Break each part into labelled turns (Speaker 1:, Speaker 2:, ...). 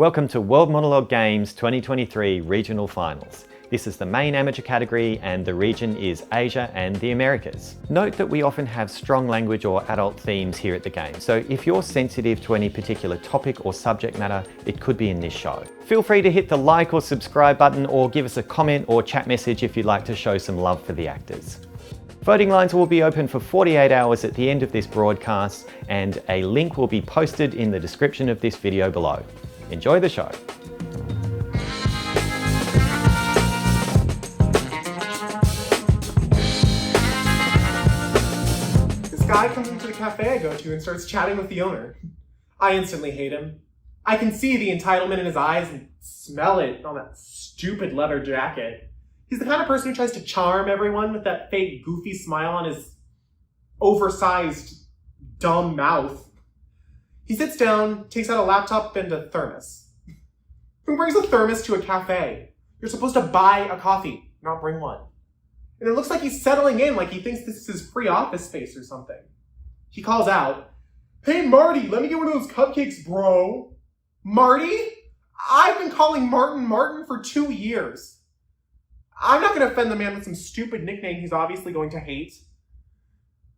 Speaker 1: Welcome to World Monologue Games 2023 Regional Finals. This is the main amateur category and the region is Asia and the Americas. Note that we often have strong language or adult themes here at the game, so if you're sensitive to any particular topic or subject matter, it could be in this show. Feel free to hit the like or subscribe button or give us a comment or chat message if you'd like to show some love for the actors. Voting lines will be open for 48 hours at the end of this broadcast, and a link will be posted in the description of this video below. Enjoy the show.
Speaker 2: This guy comes into the cafe I go to and starts chatting with the owner. I instantly hate him. I can see the entitlement in his eyes and smell it on that stupid leather jacket. He's the kind of person who tries to charm everyone with that fake goofy smile on his oversized, dumb mouth. He sits down, takes out a laptop and a thermos. Who brings a thermos to a cafe? You're supposed to buy a coffee, not bring one. And it looks like he's settling in, like he thinks this is his free office space or something. He calls out, "Hey Marty, let me get one of those cupcakes, bro." Marty? I've been calling Martin Martin for 2 years. I'm not going to offend the man with some stupid nickname he's obviously going to hate.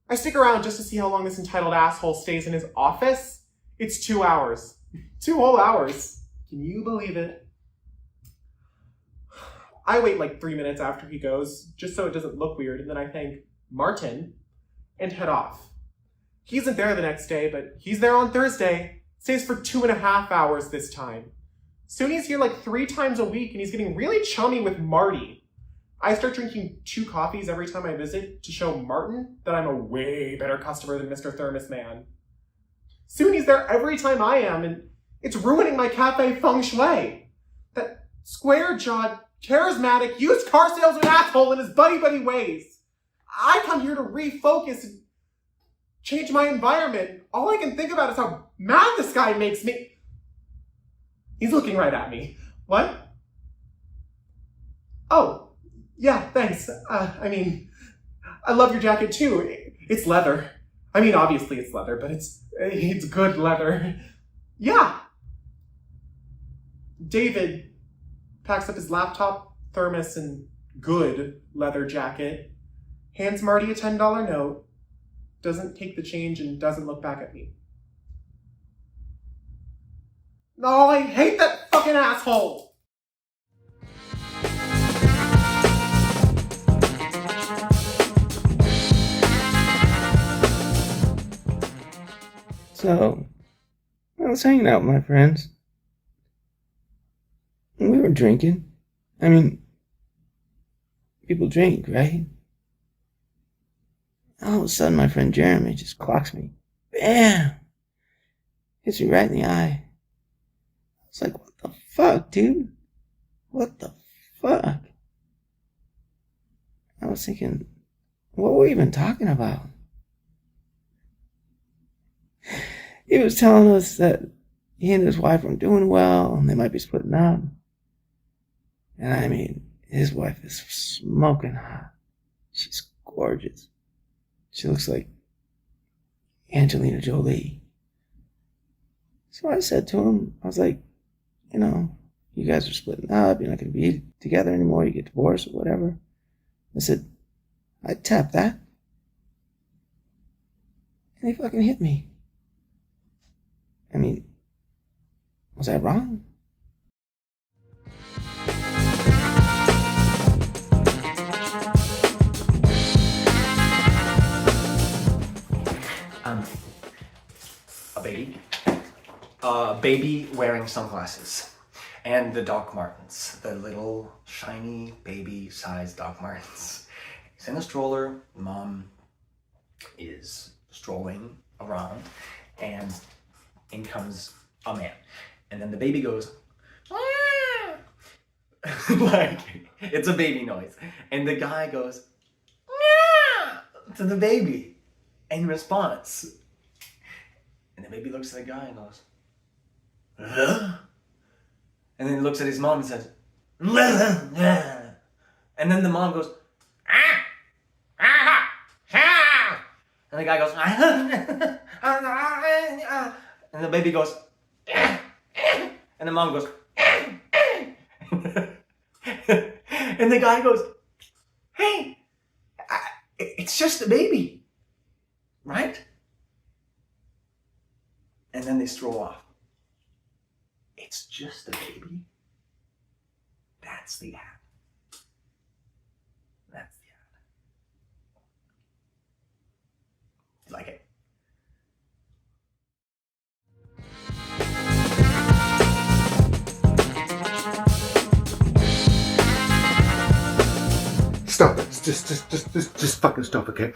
Speaker 2: I stick around just to see how long this entitled asshole stays in his office. It's 2 hours. 2 whole hours. Can you believe it? I wait like 3 minutes after he goes, just so it doesn't look weird, and then I thank Martin and head off. He isn't there the next day, but he's there on Thursday. Stays for 2.5 hours this time. Soon he's here like 3 times a week, and he's getting really chummy with Marty. I start drinking 2 coffees every time I visit to show Martin that I'm a way better customer than Mr. Thermos Man. Soon he's there every time I am, and it's ruining my cafe feng shui. That square-jawed, charismatic, used car salesman asshole in his buddy-buddy ways. I come here to refocus and change my environment. All I can think about is how mad this guy makes me. He's looking right at me. What? Oh. Yeah, thanks. I love your jacket too. It's leather. Obviously it's leather, but it's good leather. Yeah. David packs up his laptop, thermos, and good leather jacket, hands Marty a $10 note, doesn't take the change, and doesn't look back at me. No, I hate that fucking asshole!
Speaker 3: So, I was hanging out with my friends. And we were drinking. People drink, right? All of a sudden, my friend Jeremy just clocks me. Bam! Hits me right in the eye. I was like, what the fuck, dude? What the fuck? I was thinking, what were we even talking about? He was telling us that he and his wife weren't doing well and they might be splitting up. And his wife is smoking hot. She's gorgeous. She looks like Angelina Jolie. So I said to him, I was like, you guys are splitting up. You're not going to be together anymore. You get divorced or whatever. I said, I'd tap that. And he fucking hit me. Was I wrong?
Speaker 4: A baby wearing sunglasses. And the Doc Martens, the little shiny baby-sized Doc Martens. He's in a stroller, mom is strolling around, and in comes a man. And then the baby goes, "Ah!" Like, it's a baby noise. And the guy goes, "Ah!" to the baby in response. And the baby looks at the guy and goes, "Huh?" And then he looks at his mom and says, "Ah!" And then the mom goes, "Ah! Ah! Ah!" And the guy goes, "Ah!" And the baby goes, "Ah! And the mom goes, and the guy goes, hey, it's just a baby, right? And then they stroll off. It's just a baby. That's the ad. That's the ad. You like it?
Speaker 5: Stop it. Just fucking stop, okay?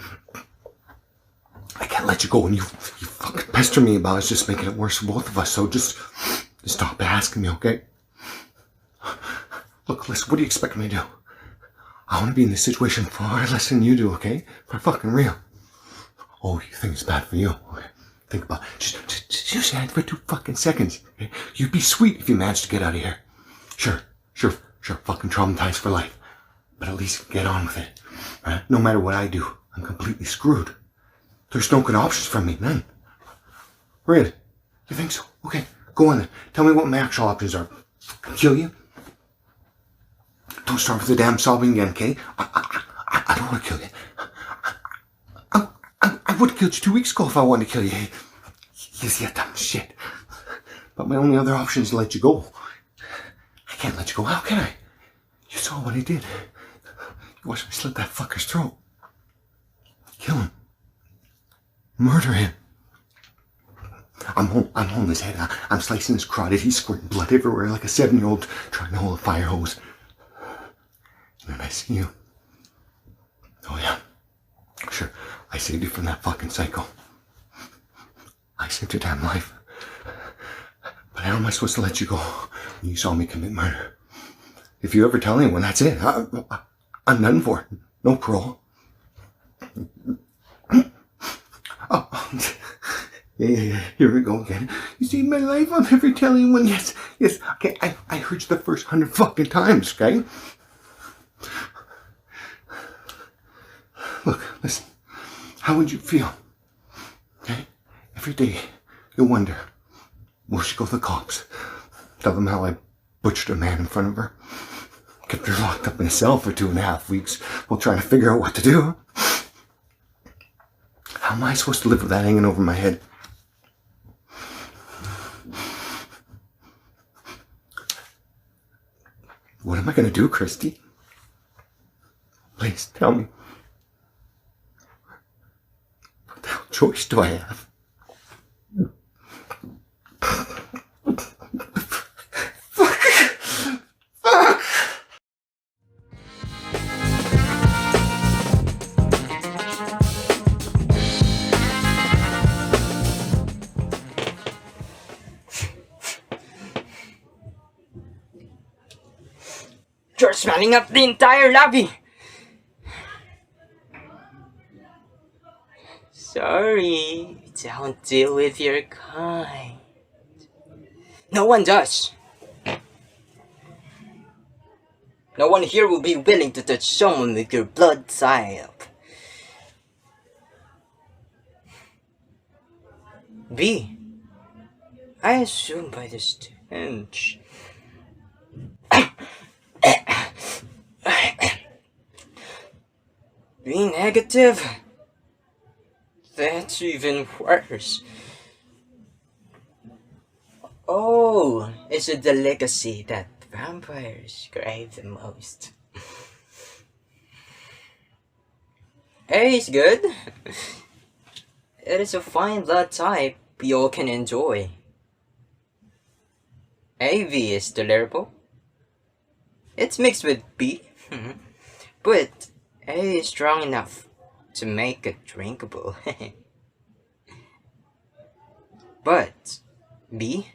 Speaker 5: I can't let you go, and you fucking pester me about it's just making it worse for both of us, so just stop asking me, okay? Look, listen, what do you expect me to do? I want to be in this situation far less than you do, okay? For fucking real. Oh, you think it's bad for you? Okay. Think about it. Just hang for 2 fucking seconds, okay? You'd be sweet if you managed to get out of here. Sure, fucking traumatized for life. But at least get on with it, right? No matter what I do, I'm completely screwed. There's no good options for me, none. Really? You think so? Okay, go on then. Tell me what my actual options are. Kill you? Don't start with the damn sobbing again, okay? I don't want to kill you. I would have killed you 2 weeks ago if I wanted to kill you. You see, dumb shit. But my only other option is to let you go. I can't let you go. How can I? You saw what he did. You watched me slit that fucker's throat. Kill him. Murder him. I'm holding his head. I'm slicing his carotid. He's squirting blood everywhere like a 7-year-old trying to hold a fire hose. And then I see you. Oh yeah. Sure, I saved you from that fucking psycho. I saved your damn life. But how am I supposed to let you go when you saw me commit murder? If you ever tell anyone, that's it. I'm done for. No parole. Oh, yeah, here we go again. You see my life, I'll never tell anyone. Yes, okay, I heard you the first 100 fucking times, okay? Look, listen, how would you feel? Okay? Every day, you'll wonder, will she go to the cops? Tell them how I butchered a man in front of her? Kept her locked up in a cell for 2.5 weeks while trying to figure out what to do? How am I supposed to live with that hanging over my head? What am I going to do, Christy? Please, tell me. What the hell choice do I have?
Speaker 6: You're smelling up the entire lobby! Sorry, don't deal with your kind. No one does. No one here will be willing to touch someone with your blood type. B. I assume by the stench. Be negative? That's even worse. Oh, it's a delicacy that vampires crave the most. A is good. It is a fine blood type we all can enjoy. AV is tolerable. It's mixed with B, but A is strong enough to make it drinkable. But B,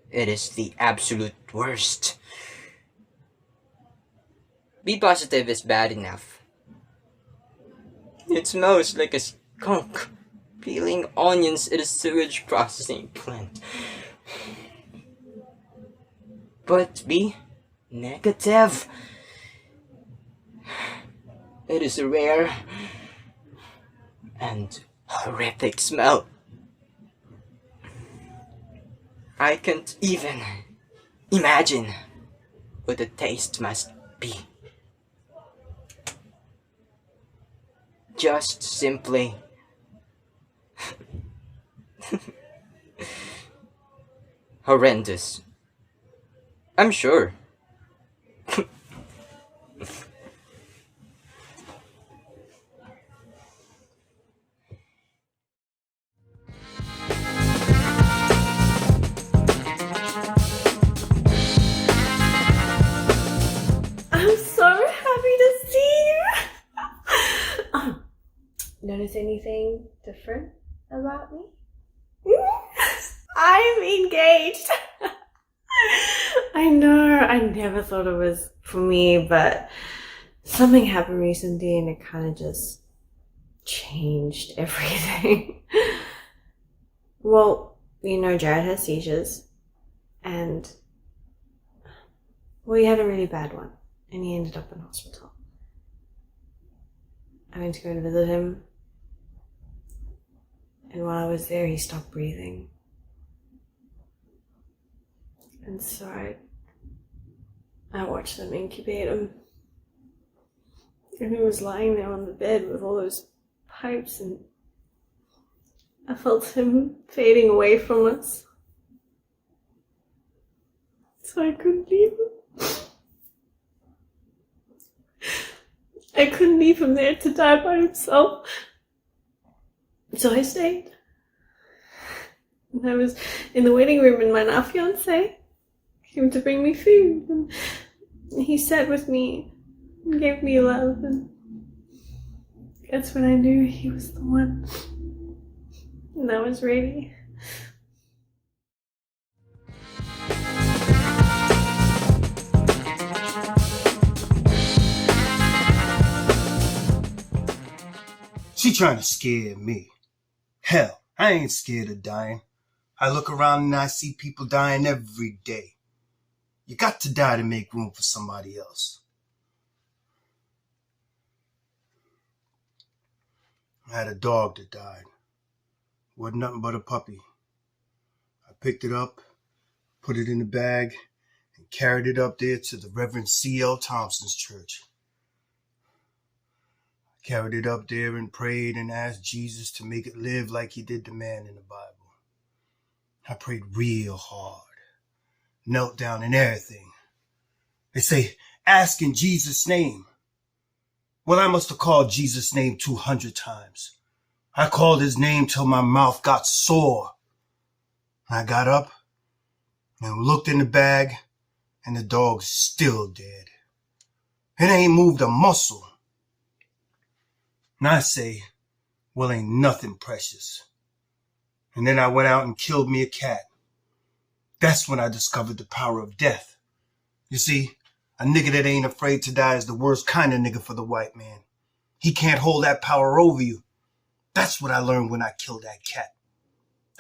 Speaker 6: it is the absolute worst. B positive is bad enough. It smells like a skunk peeling onions at a sewage processing plant. But B negative, it is a rare and horrific smell. I can't even imagine what the taste must be. Just simply horrendous. I'm sure.
Speaker 7: I'm so happy to see you. Notice anything different about me? I'm engaged. I know, I never thought it was for me, but something happened recently and it kind of just changed everything. Well, you know, Jared has seizures, and well, he had a really bad one, and he ended up in hospital. I went to go and visit him, and while I was there, he stopped breathing. And so I watched them incubate him. And he was lying there on the bed with all those pipes, and I felt him fading away from us. So I couldn't leave him. I couldn't leave him there to die by himself. So I stayed. And I was in the waiting room, and my now fiancé came to bring me food. And he sat with me and gave me love. And that's when I knew he was the one. And I was ready.
Speaker 8: She trying to scare me. Hell, I ain't scared of dying. I look around and I see people dying every day. You got to die to make room for somebody else. I had a dog that died. Wasn't nothing but a puppy. I picked it up, put it in a bag, and carried it up there to the Reverend C.L. Thompson's church. I carried it up there and prayed and asked Jesus to make it live like he did the man in the Bible. I prayed real hard, knelt down and everything. They say, ask in Jesus' name. Well, I must have called Jesus' name 200 times. I called his name till my mouth got sore. I got up and looked in the bag, and the dog's still dead. It ain't moved a muscle. And I say, well, ain't nothing precious. And then I went out and killed me a cat. That's when I discovered the power of death. You see, a nigga that ain't afraid to die is the worst kind of nigga for the white man. He can't hold that power over you. That's what I learned when I killed that cat.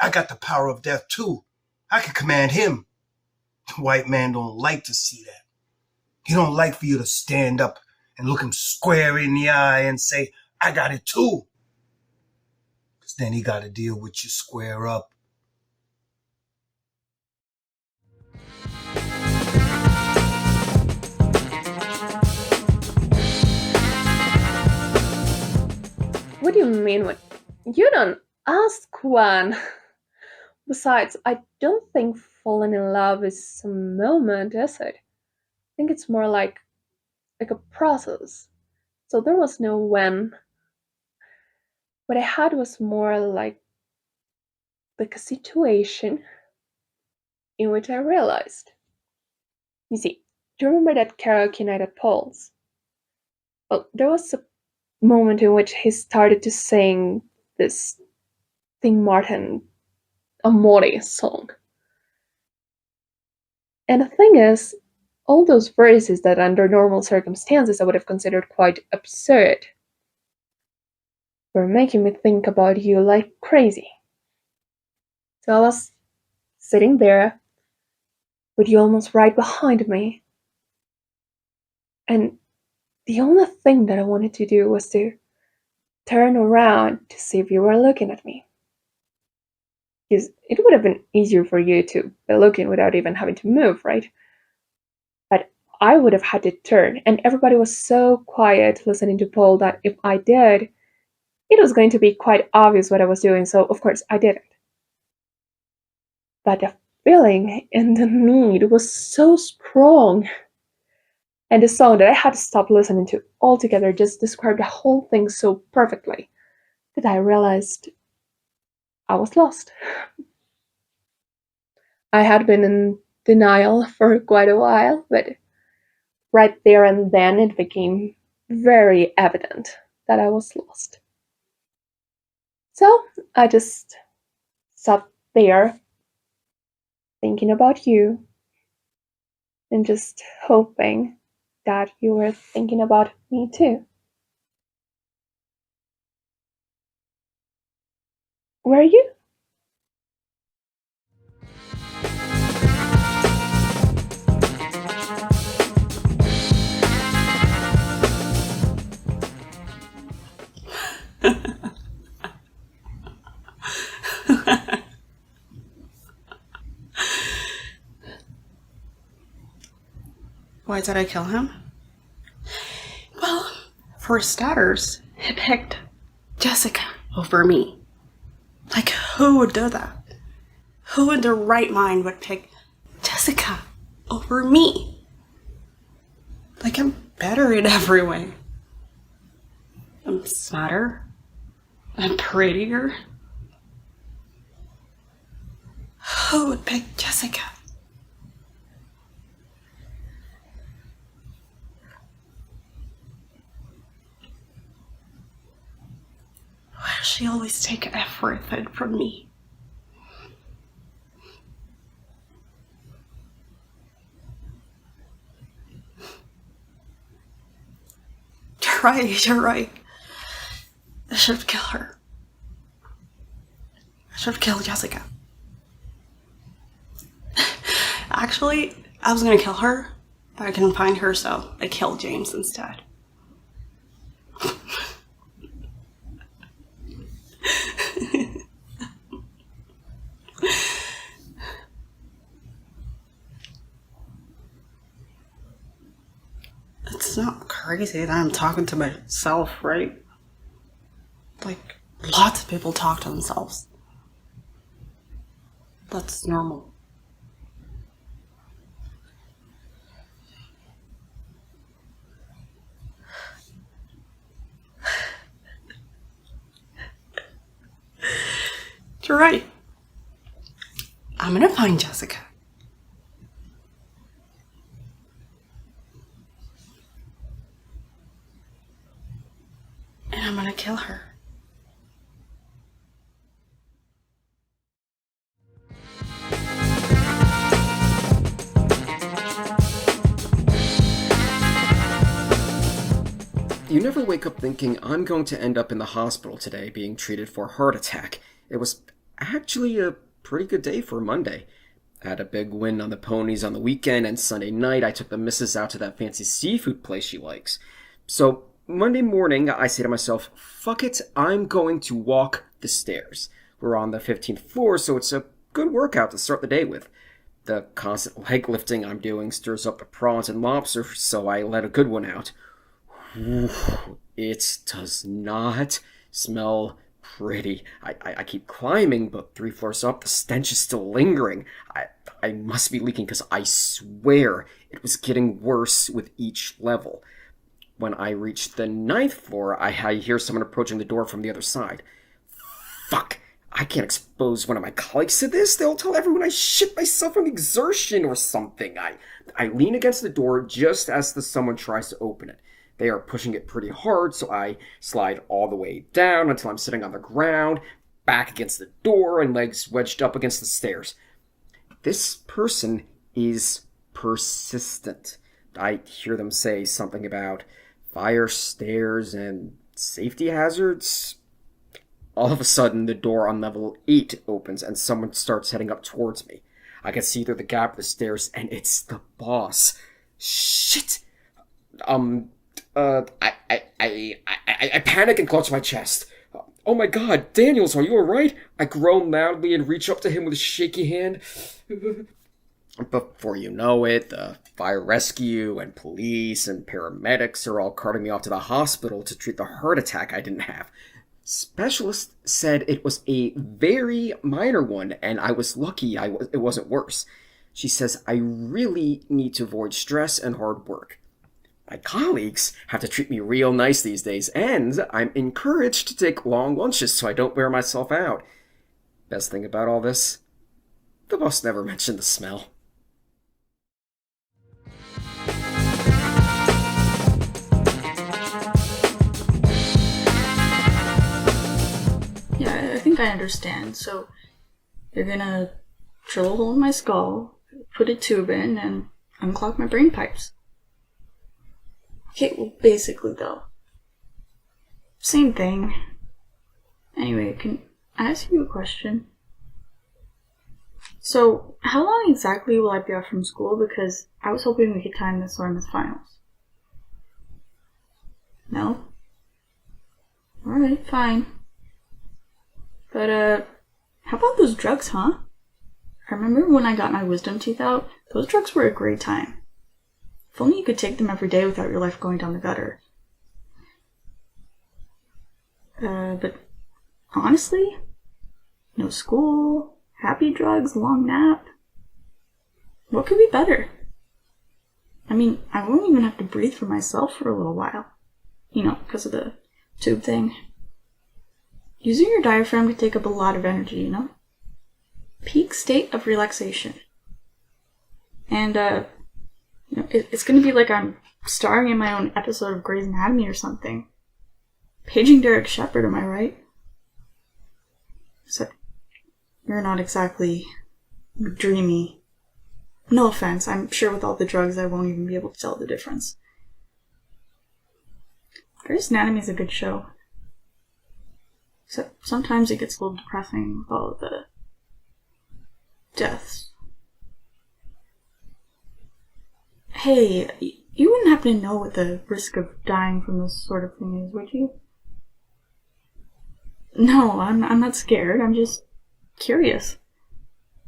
Speaker 8: I got the power of death too. I can command him. The white man don't like to see that. He don't like for you to stand up and look him square in the eye and say, I got it too. Because then he got to deal with you square up.
Speaker 9: What do you mean when you don't ask one? Besides, I don't think falling in love is a moment, is it? I think it's more like a process. So there was no when. What I had was more like a situation in which I realized. You see, do you remember that karaoke night at Paul's? Well, there was a moment in which he started to sing this Thing Martin Amore song. And the thing is, all those verses that under normal circumstances I would have considered quite absurd were making me think about you like crazy. So I was sitting there with you almost right behind me, and the only thing that I wanted to do was to turn around to see if you were looking at me. Because it would have been easier for you to be looking without even having to move, right? But I would have had to turn, and everybody was so quiet listening to Paul that if I did, it was going to be quite obvious what I was doing, so of course I didn't. But the feeling and the need was so strong. And the song that I had to stop listening to altogether just described the whole thing so perfectly that I realized I was lost. I had been in denial for quite a while, but right there and then it became very evident that I was lost. So I just sat there thinking about you and just hoping that you were thinking about me too. Were you?
Speaker 10: Why did I kill him? Well, for starters, he picked Jessica over me. Like, who would do that? Who in their right mind would pick Jessica over me? Like, I'm better in every way. I'm smarter. I'm prettier. Who would pick Jessica? Why does she always take everything from me? You're right. I should kill her. I should kill Jessica. Actually, I was gonna kill her, but I couldn't find her, so I killed James instead. It's not crazy that I'm talking to myself, right? Like, lots of people talk to themselves. That's normal. You're right. I'm gonna find Jessica. And I'm gonna kill her.
Speaker 11: You never wake up thinking, I'm going to end up in the hospital today being treated for a heart attack. It was actually a pretty good day for Monday. I had a big win on the ponies on the weekend, and Sunday night I took the missus out to that fancy seafood place she likes. So Monday morning, I say to myself, fuck it, I'm going to walk the stairs. We're on the 15th floor, so it's a good workout to start the day with. The constant leg lifting I'm doing stirs up the prawns and lobster, so I let a good one out. Ooh, it does not smell pretty. I keep climbing, but 3 floors up, the stench is still lingering. I must be leaking, because I swear it was getting worse with each level. When I reached the 9th floor, I hear someone approaching the door from the other side. Fuck! I can't expose one of my colleagues to this. They'll tell everyone I shit myself from exertion or something. I lean against the door just as someone tries to open it. They are pushing it pretty hard, so I slide all the way down until I'm sitting on the ground, back against the door, and legs wedged up against the stairs. This person is persistent. I hear them say something about fire stairs and safety hazards. All of a sudden, the door on level 8 opens and someone starts heading up towards me. I can see through the gap of the stairs, and it's the boss. Shit! I panic and clutch my chest. Oh my god, Daniels, are you alright? I groan loudly and reach up to him with a shaky hand. Before you know it, the fire rescue and police and paramedics are all carting me off to the hospital to treat the heart attack I didn't have. Specialists said it was a very minor one, and I was lucky it wasn't worse. She says I really need to avoid stress and hard work. My colleagues have to treat me real nice these days, and I'm encouraged to take long lunches so I don't wear myself out. Best thing about all this? The boss never mentioned the smell.
Speaker 12: Yeah, I think I understand. So, you're gonna drill a hole in my skull, put a tube in, and unclog my brain pipes. Okay, well, basically, though. Same thing. Anyway, can I ask you a question? So, how long exactly will I be off from school? Because I was hoping we could time this so I miss finals. No? Alright, fine. But, how about those drugs, huh? I remember when I got my wisdom teeth out, those drugs were a great time. If only you could take them every day without your life going down the gutter. But honestly, no school, happy drugs, long nap. What could be better? I mean, I won't even have to breathe for myself for a little while. You know, because of the tube thing. Using your diaphragm can take up a lot of energy, you know? Peak state of relaxation. And, you know, it's gonna be like I'm starring in my own episode of Grey's Anatomy or something. Paging Derek Shepherd, am I right? So, you're not exactly dreamy. No offense, I'm sure with all the drugs I won't even be able to tell the difference. Grey's Anatomy is a good show. Except sometimes it gets a little depressing with all of the deaths. Hey, you wouldn't happen to know what the risk of dying from this sort of thing is, would you? No, I'm not scared. I'm just curious.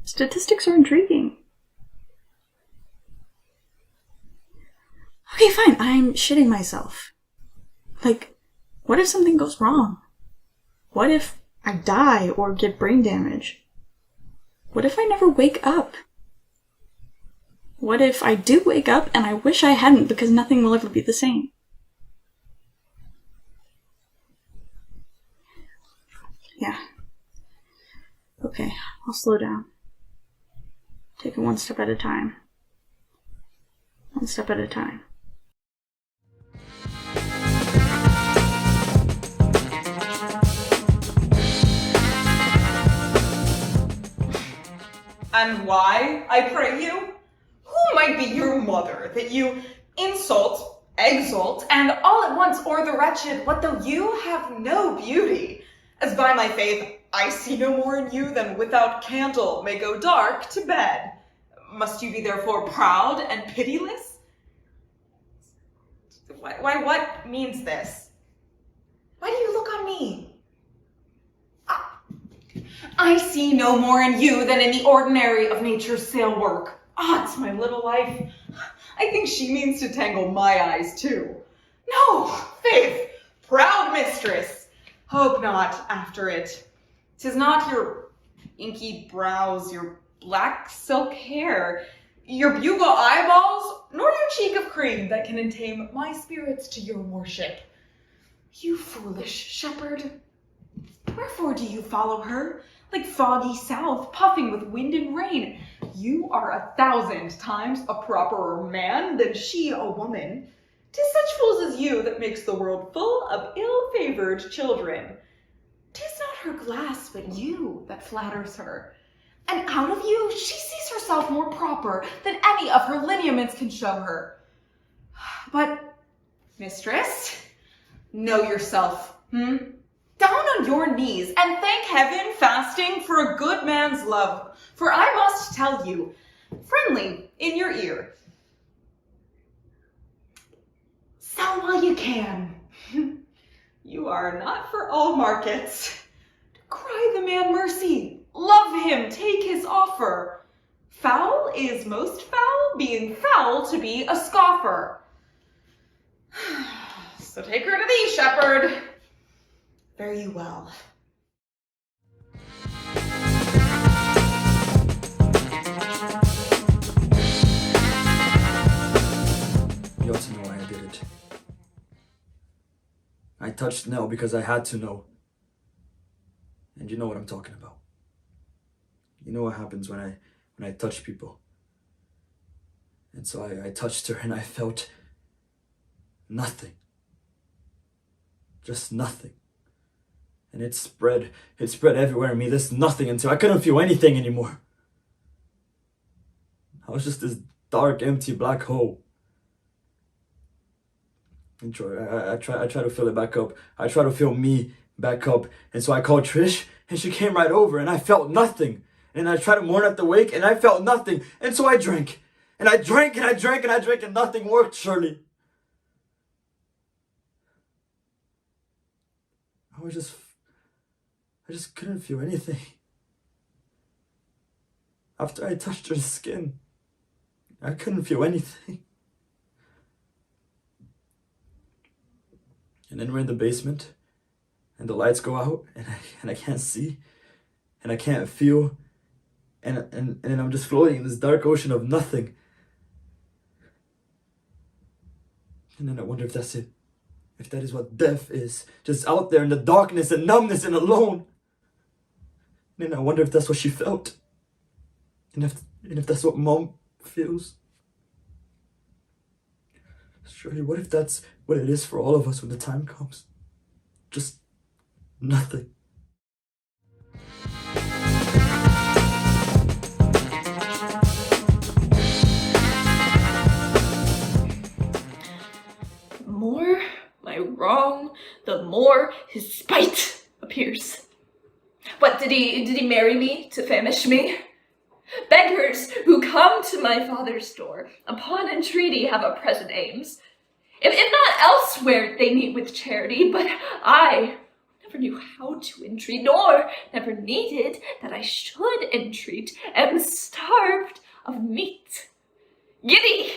Speaker 12: Statistics are intriguing. Okay, fine. I'm shitting myself. Like, what if something goes wrong? What if I die or get brain damage? What if I never wake up? What if I do wake up and I wish I hadn't because nothing will ever be the same? Yeah. Okay, I'll slow down. Take it one step at a time. One step at a time.
Speaker 13: And why, I pray you? Who might be your mother, that you insult, exalt, and all at once o'er the wretched, what though you have no beauty? As by my faith, I see no more in you than without candle may go dark to bed. Must you be therefore proud and pitiless? Why, what means this? Why do you look on me? I see no more in you than in the ordinary of nature's sail work. Odds, my little life. I think she means to tangle my eyes too. No, faith, proud mistress. Hope not after it. 'Tis not your inky brows, your black silk hair, your bugle eyeballs, nor your cheek of cream that can entame my spirits to your worship. You foolish shepherd. Wherefore do you follow her? Like foggy south, puffing with wind and rain. You are 1,000 times a properer man than she a woman. 'Tis such fools as you that makes the world full of ill-favored children. 'Tis not her glass, but you that flatters her. And out of you she sees herself more proper than any of her lineaments can show her. But, mistress, know yourself, Down on your knees and thank heaven fasting for a good man's love. For I must tell you, friendly in your ear, sell while you can. You You are not for all markets. Cry the man mercy. Love him. Take his offer. Foul is most foul, being foul to be a scoffer. So take her to thee, shepherd. Fare you well.
Speaker 14: You ought to know why I did it. I touched Nell because I had to know. And you know what I'm talking about. You know what happens when I touch people. And so I touched her and I felt nothing. Just nothing. And it spread everywhere in me, this nothing, until I couldn't feel anything anymore. I was just this dark, empty, black hole. And I try to fill it back up. I try to fill me back up. And so I called Trish, and she came right over, and I felt nothing. And I tried to mourn at the wake, and I felt nothing. And so I drank. And I drank, and I drank, and I drank, and nothing worked, Shirley. I just couldn't feel anything. After I touched her skin, I couldn't feel anything. And then we're in the basement, and the lights go out, and I can't see, and I can't feel, and then I'm just floating in this dark ocean of nothing. And then I wonder if that's it. If that is what death is, just out there in the darkness and numbness and alone. And then I wonder if that's what she felt. And if that's what Mom feels. Surely, what if that's what it is for all of us when the time comes? Just nothing.
Speaker 15: The more my wrong, the more his spite appears. What, did he marry me to famish me? Beggars who come to my father's door upon entreaty have a present aims. If not elsewhere they meet with charity, but I never knew how to entreat, nor never needed that I should entreat, am starved of meat, giddy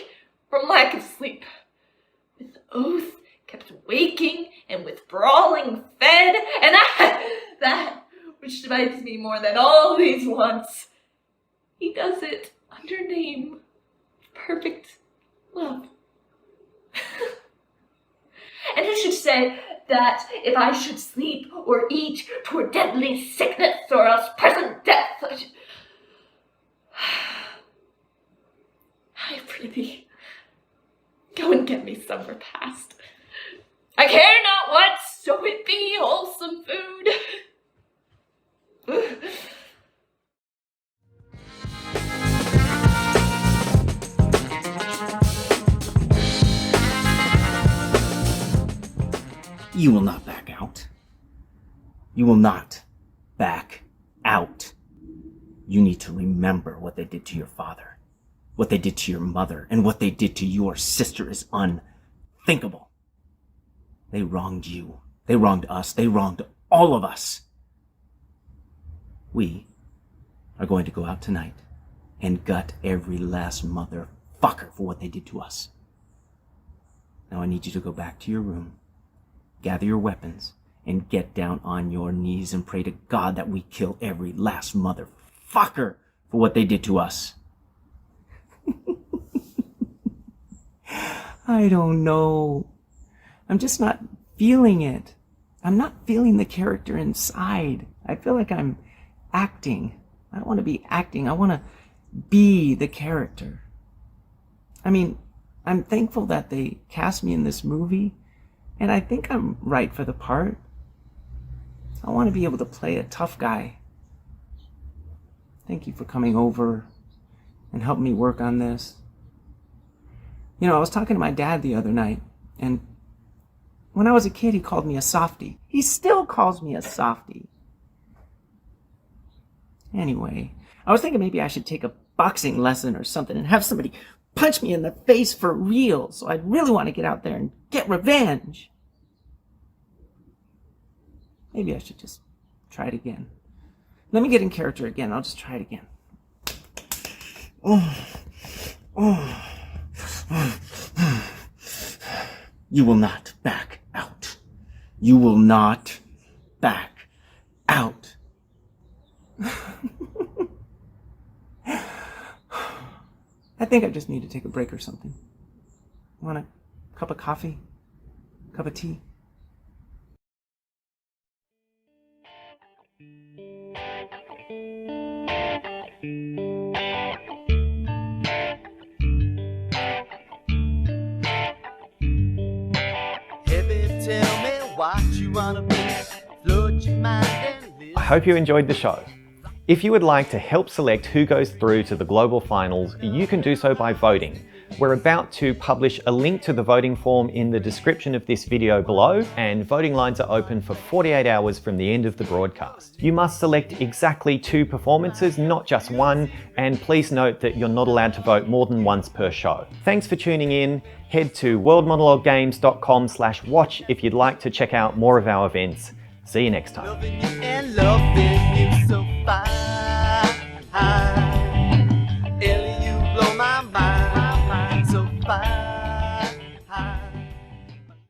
Speaker 15: from lack of sleep, with oath kept waking, and with brawling fed, and that which divides me more than all these wants, he does it under name of perfect love. And who should say that if I should sleep or eat, 'twere deadly sickness or else present death? I prithee, go and get me some repast. I care not what, so it be wholesome food.
Speaker 3: You will not back out. You will not back out. You need to remember what they did to your father, what they did to your mother, and what they did to your sister is unthinkable. They wronged you. They wronged us. They wronged all of us. We are going to go out tonight and gut every last motherfucker for what they did to us. Now I need you to go back to your room, gather your weapons, and get down on your knees and pray to God that we kill every last motherfucker for what they did to us. I don't know. I'm just not feeling it. I'm not feeling the character inside. I feel like I'm acting. I don't want to be acting. I want to be the character. I mean, I'm thankful that they cast me in this movie, and I think I'm right for the part. I want to be able to play a tough guy. Thank you for coming over and helping me work on this. You know, I was talking to my dad the other night, and when I was a kid, he called me a softie. He still calls me a softie. Anyway, I was thinking maybe I should take a boxing lesson or something and have somebody punch me in the face for real, so I'd really want to get out there and get revenge. Maybe I should just try it again. Let me get in character again. I'll just try it again. You will not back out. You will not back out. I think I just need to take a break or something. Want a cup of coffee? Cup of tea?
Speaker 1: I hope you enjoyed the show. If you would like to help select who goes through to the global finals, you can do so by voting. We're about to publish a link to the voting form in the description of this video below, and voting lines are open for 48 hours from the end of the broadcast. You must select exactly 2 performances, not just one, and please note that you're not allowed to vote more than once per show. Thanks for tuning in. Head to worldmonologuegames.com/watch if you'd like to check out more of our events. See you next time.